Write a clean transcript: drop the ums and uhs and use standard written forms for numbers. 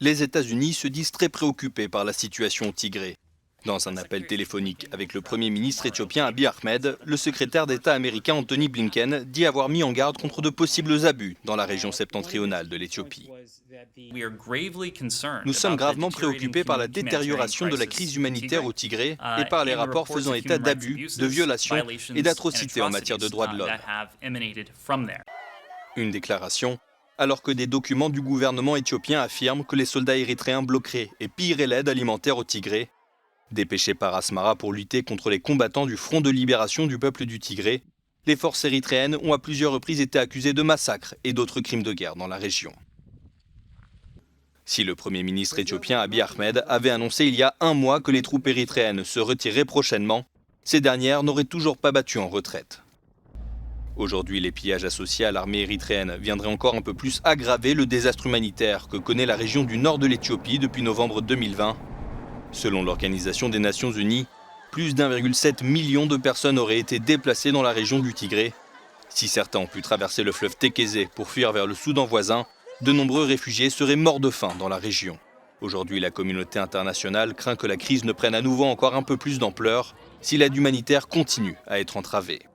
les États-Unis se disent très préoccupés par la situation au Tigré. Dans un appel téléphonique avec le Premier ministre éthiopien Abiy Ahmed, le secrétaire d'État américain Anthony Blinken dit avoir mis en garde contre de possibles abus dans la région septentrionale de l'Éthiopie. Nous sommes gravement préoccupés par la détérioration de la crise humanitaire au Tigré et par les rapports faisant état d'abus, de violations et d'atrocités en matière de droits de l'homme. Une déclaration alors que des documents du gouvernement éthiopien affirment que les soldats érythréens bloqueraient et pilleraient l'aide alimentaire au Tigré. Dépêchés par Asmara pour lutter contre les combattants du Front de libération du peuple du Tigré, les forces érythréennes ont à plusieurs reprises été accusées de massacres et d'autres crimes de guerre dans la région. Si le Premier ministre éthiopien Abiy Ahmed avait annoncé il y a un mois que les troupes érythréennes se retireraient prochainement, ces dernières n'auraient toujours pas battu en retraite. Aujourd'hui, les pillages associés à l'armée érythréenne viendraient encore un peu plus aggraver le désastre humanitaire que connaît la région du nord de l'Éthiopie depuis novembre 2020. Selon l'Organisation des Nations Unies, plus d'1,7 million de personnes auraient été déplacées dans la région du Tigré. Si certains ont pu traverser le fleuve Tékézé pour fuir vers le Soudan voisin, de nombreux réfugiés seraient morts de faim dans la région. Aujourd'hui, la communauté internationale craint que la crise ne prenne à nouveau encore un peu plus d'ampleur si l'aide humanitaire continue à être entravée.